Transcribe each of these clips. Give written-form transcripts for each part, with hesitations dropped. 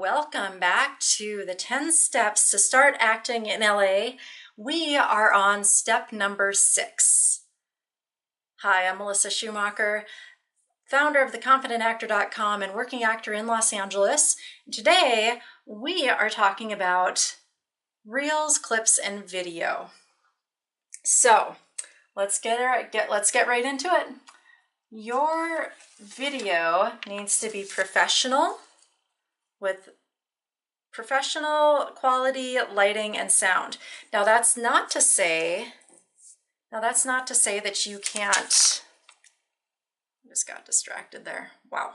Welcome back to the 10 steps to start acting in LA. We are on step number 6. Hi, I'm Melissa Schumacher, founder of theconfidentactor.com and working actor in Los Angeles. Today, we are talking about reels, clips, and video. So, let's get right into it. Your video needs to be professional, with professional quality lighting and sound. Now that's not to say that you can't, I just got distracted there. Wow.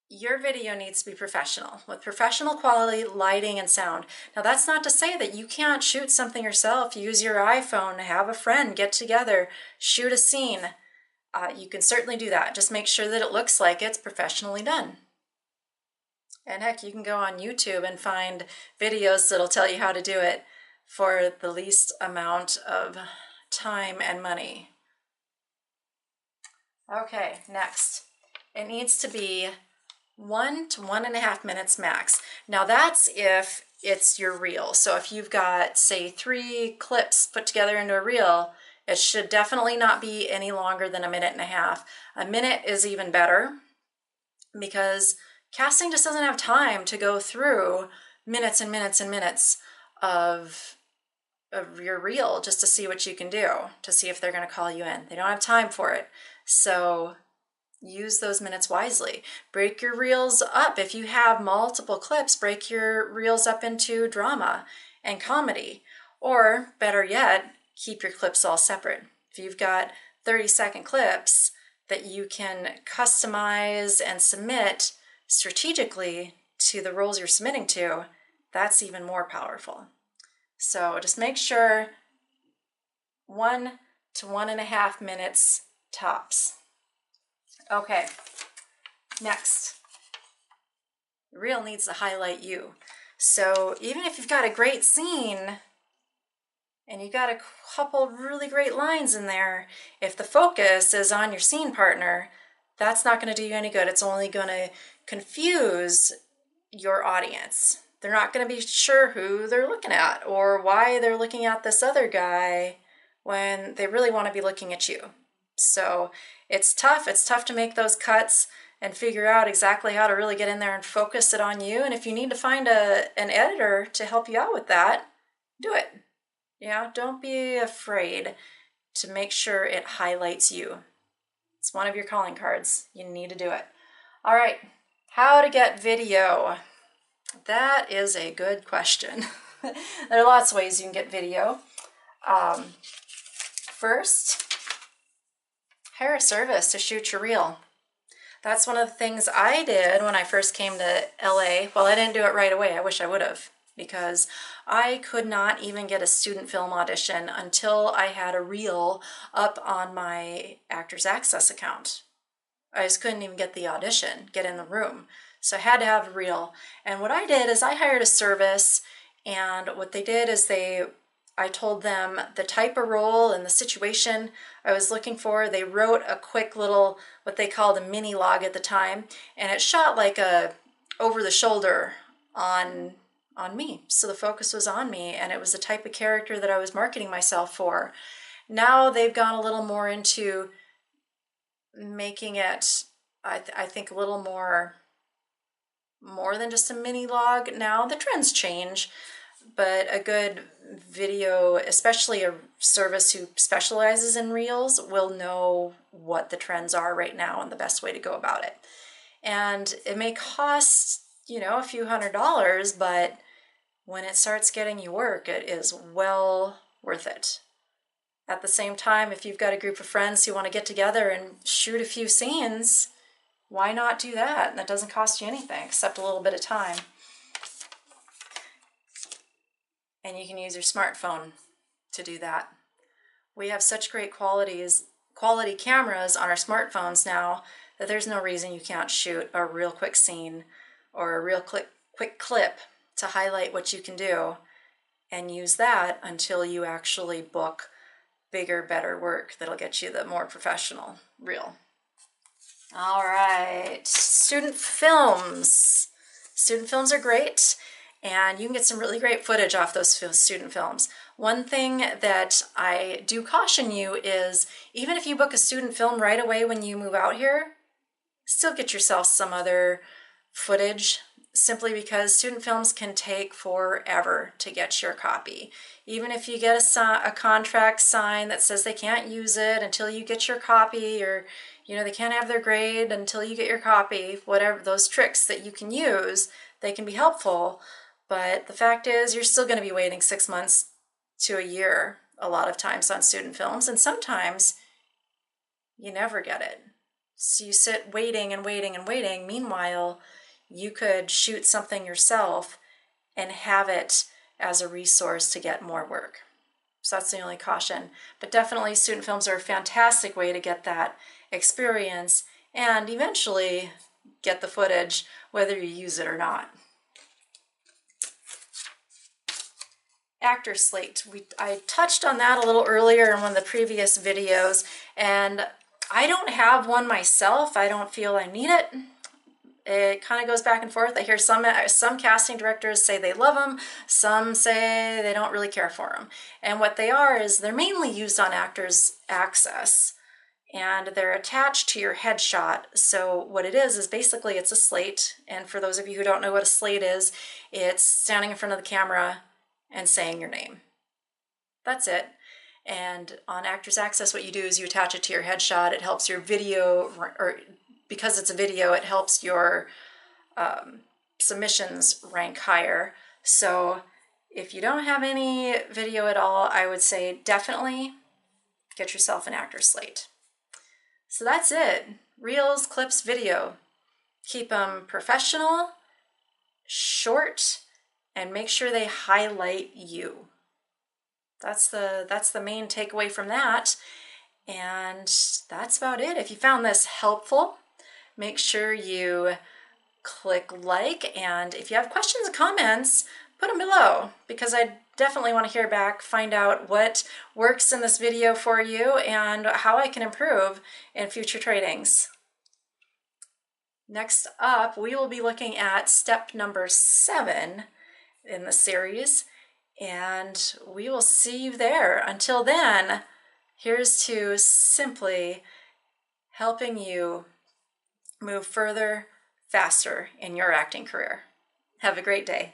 Your video needs to be professional with professional quality lighting and sound. Now that's not to say that you can't shoot something yourself. Use your iPhone, have a friend, get together, shoot a scene. You can certainly do that. Just make sure that it looks like it's professionally done. And heck, you can go on YouTube and find videos that'll tell you how to do it for the least amount of time and money. Okay, next. It needs to be 1 to 1.5 minutes max. Now that's if it's your reel. So if you've got, say, 3 clips put together into a reel, it should definitely not be any longer than 1.5 minutes. A minute is even better because casting just doesn't have time to go through minutes and minutes and minutes of your reel just to see what you can do, to see if they're going to call you in. They don't have time for it. So use those minutes wisely. Break your reels up. If you have multiple clips, break your reels up into drama and comedy. Or better yet, keep your clips all separate. If you've got 30-second clips that you can customize and submit strategically to the roles you're submitting to, that's even more powerful. So just make sure 1 to 1.5 minutes tops. Okay, next. The reel needs to highlight you. So even if you've got a great scene and you got a couple really great lines in there, if the focus is on your scene partner, that's not going to do you any good. It's only going to confuse your audience. They're not going to be sure who they're looking at or why they're looking at this other guy when they really want to be looking at you. So it's tough. It's tough to make those cuts and figure out exactly how to really get in there and focus it on you. And if you need to find an editor to help you out with that, do it. Yeah, don't be afraid to make sure it highlights you. It's one of your calling cards. You need to do it. All right, how to get video. That is a good question. There are lots of ways you can get video. First, hire a service to shoot your reel. That's one of the things I did when I first came to LA. Well, I didn't do it right away. I wish I would have, because I could not even get a student film audition until I had a reel up on my Actors Access account. I just couldn't even get the audition, get in the room. So I had to have a reel. And what I did is I hired a service, and what they did is I told them the type of role and the situation I was looking for. They wrote a quick little, what they called a mini log at the time, and it shot like a over the shoulder on me. So the focus was on me, and it was the type of character that I was marketing myself for. Now they've gone a little more into making it, I think, a little more than just a mini log. Now the trends change, but a good video, especially a service who specializes in reels, will know what the trends are right now and the best way to go about it. And it may cost, a few $100s, but when it starts getting you work, it is well worth it. At the same time, if you've got a group of friends who want to get together and shoot a few scenes, why not do that? And that doesn't cost you anything except a little bit of time. And you can use your smartphone to do that. We have such great quality cameras on our smartphones now that there's no reason you can't shoot a real quick scene or a real quick clip to highlight what you can do, and use that until you actually book bigger, better work that'll get you the more professional reel. All right, student films. Student films are great, and you can get some really great footage off those student films. One thing that I do caution you is, even if you book a student film right away when you move out here, still get yourself some other footage, simply because student films can take forever to get your copy. Even if you get a contract signed that says they can't use it until you get your copy, or they can't have their grade until you get your copy, whatever, those tricks that you can use, they can be helpful. But the fact is, you're still going to be waiting 6 months to a year a lot of times on student films, and sometimes you never get it. So you sit waiting and waiting and waiting. Meanwhile, you could shoot something yourself and have it as a resource to get more work. So that's the only caution. But definitely student films are a fantastic way to get that experience and eventually get the footage, whether you use it or not. Actor slate. I touched on that a little earlier in one of the previous videos, and I don't have one myself. I don't feel I need it. It kind of goes back and forth. I hear some casting directors say they love them, some say they don't really care for them. And what they are is they're mainly used on Actors Access, and they're attached to your headshot. So what it is basically it's a slate. And for those of you who don't know what a slate is, it's standing in front of the camera and saying your name. That's it. And on Actors Access, what you do is you attach it to your headshot. It helps your video, or because it's a video, it helps your submissions rank higher. So if you don't have any video at all, I would say definitely get yourself an actor slate. So that's it. Reels, clips, video. Keep them professional, short, and make sure they highlight you. That's the main takeaway from that. And that's about it. If you found this helpful, make sure you click like, and if you have questions or comments, put them below, because I definitely want to hear back, find out what works in this video for you and how I can improve in future trainings. Next up, we will be looking at step number 7 in the series, and we will see you there. Until then, here's to simply helping you move further, faster in your acting career. Have a great day.